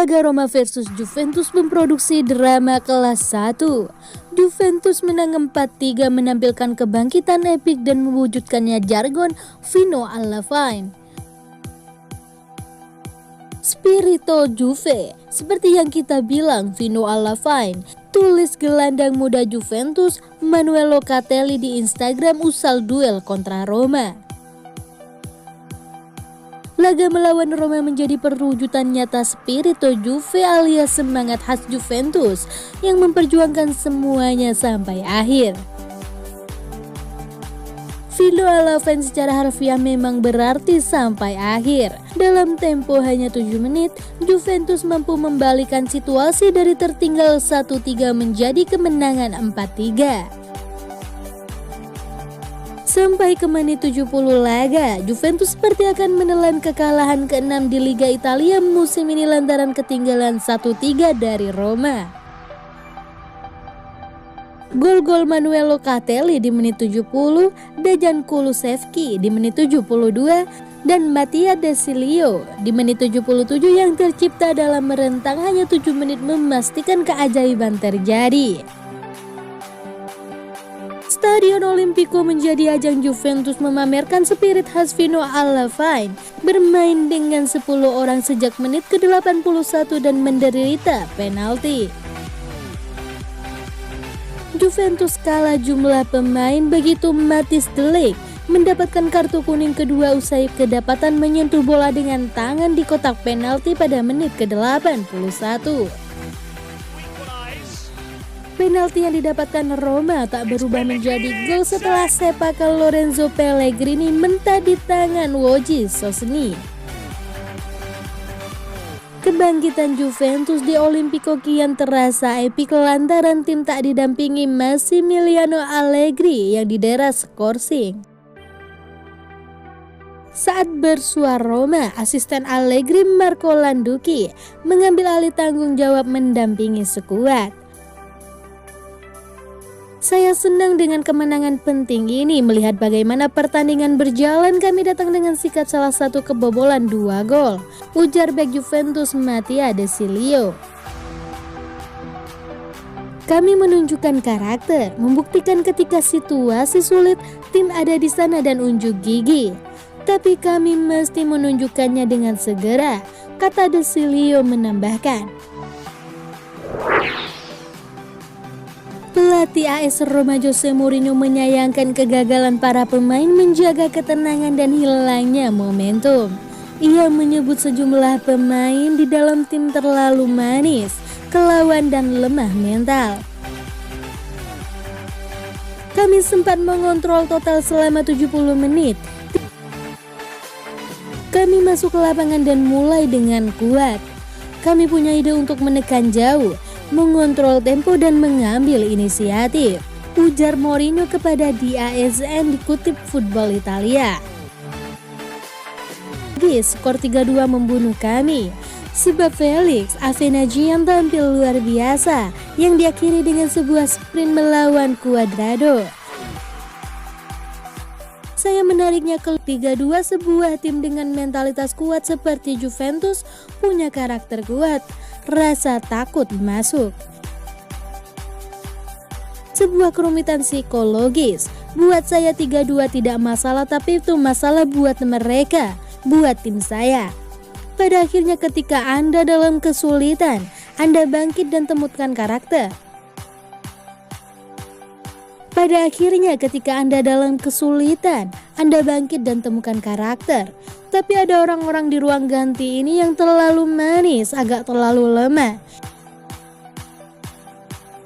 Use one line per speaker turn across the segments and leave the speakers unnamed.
Laga Roma versus Juventus memproduksi drama kelas 1. Juventus menang 4-3 menampilkan kebangkitan epik dan mewujudkannya jargon Fino alla fine. Spirito Juve, seperti yang kita bilang Fino alla fine, tulis gelandang muda Juventus Manuel Locatelli di Instagram usal duel kontra Roma. Laga melawan Roma menjadi perwujudan nyata Spirito Juve alias semangat khas Juventus yang memperjuangkan semuanya sampai akhir. Fino alla fine secara harfiah memang berarti sampai akhir. Dalam tempo hanya 7 menit, Juventus mampu membalikan situasi dari tertinggal 1-3 menjadi kemenangan 4-3. Sampai ke menit 70 laga, Juventus seperti akan menelan kekalahan ke-6 di Liga Italia musim ini lantaran ketinggalan 1-3 dari Roma. Gol-gol Manuel Locatelli di menit 70, Dejan Kulusevski di menit 72, dan Mattia Desilio di menit 77 yang tercipta dalam rentang hanya 7 menit memastikan keajaiban terjadi. Stadion Olimpico menjadi ajang Juventus memamerkan spirit khas Fino alla fine, bermain dengan 10 orang sejak menit ke-81 dan menderita penalti. Juventus kalah jumlah pemain begitu Matthijs de Ligt mendapatkan kartu kuning kedua usai kedapatan menyentuh bola dengan tangan di kotak penalti pada menit ke-81. Penalti yang didapatkan Roma tak berubah menjadi gol setelah sepakan Lorenzo Pellegrini mentah di tangan Wojciech Szczęsny. Kebangkitan Juventus di Olimpico kian terasa epik lantaran tim tak didampingi Massimiliano Allegri yang didera skorsing. Saat bersuara Roma, asisten Allegri Marco Landucci mengambil alih tanggung jawab mendampingi skuad. Saya senang dengan kemenangan penting ini. Melihat bagaimana pertandingan berjalan, kami datang dengan sikap salah satu kebobolan 2 gol, ujar bek Juventus Mattia Desilio. Kami menunjukkan karakter, membuktikan ketika situasi sulit, tim ada di sana dan unjuk gigi. Tapi kami mesti menunjukkannya dengan segera, kata Desilio menambahkan. Pelatih AS Roma Jose Mourinho menyayangkan kegagalan para pemain menjaga ketenangan dan hilangnya momentum. Ia menyebut sejumlah pemain di dalam tim terlalu manis, kelawan dan lemah mental. Kami sempat mengontrol total selama 70 menit. Kami masuk ke lapangan dan mulai dengan kuat. Kami punya ide untuk menekan jauh, mengontrol tempo dan mengambil inisiatif, ujar Mourinho kepada DAZN dikutip Football Italia. Skor 3-2 membunuh kami, sebab Felix Avenagian tampil luar biasa yang diakhiri dengan sebuah sprint melawan Cuadrado. Saya menariknya ke 3-2, sebuah tim dengan mentalitas kuat seperti Juventus punya karakter kuat, rasa takut masuk. Sebuah kerumitan psikologis. Buat saya 3-2 tidak masalah, tapi itu masalah buat mereka, buat tim saya. Pada akhirnya ketika Anda dalam kesulitan, Anda bangkit dan temukan karakter. Pada akhirnya ketika Anda dalam kesulitan, Anda bangkit dan temukan karakter. Tapi ada orang-orang di ruang ganti ini yang terlalu manis, agak terlalu lemah.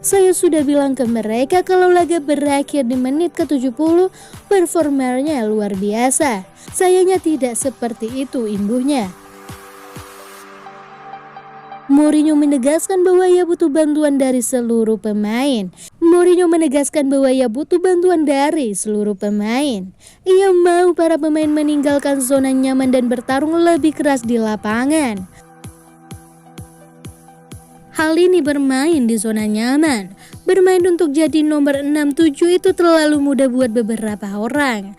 Saya sudah bilang ke mereka kalau laga berakhir di menit ke-70, performanya luar biasa. Sayanya tidak seperti itu, imbuhnya. Mourinho menegaskan bahwa ia butuh bantuan dari seluruh pemain. Ia mau para pemain meninggalkan zona nyaman dan bertarung lebih keras di lapangan. Hal ini bermain di zona nyaman. Bermain untuk jadi nomor 6-7 itu terlalu mudah buat beberapa orang.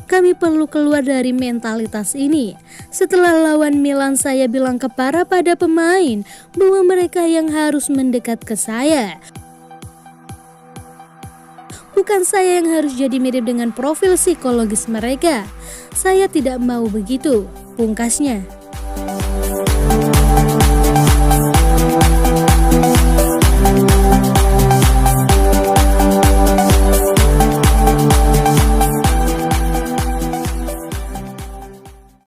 Kami perlu keluar dari mentalitas ini. Setelah lawan Milan, saya bilang ke para pemain bahwa mereka yang harus mendekat ke saya. Bukan saya yang harus jadi mirip dengan profil psikologis mereka. Saya tidak mau begitu, pungkasnya.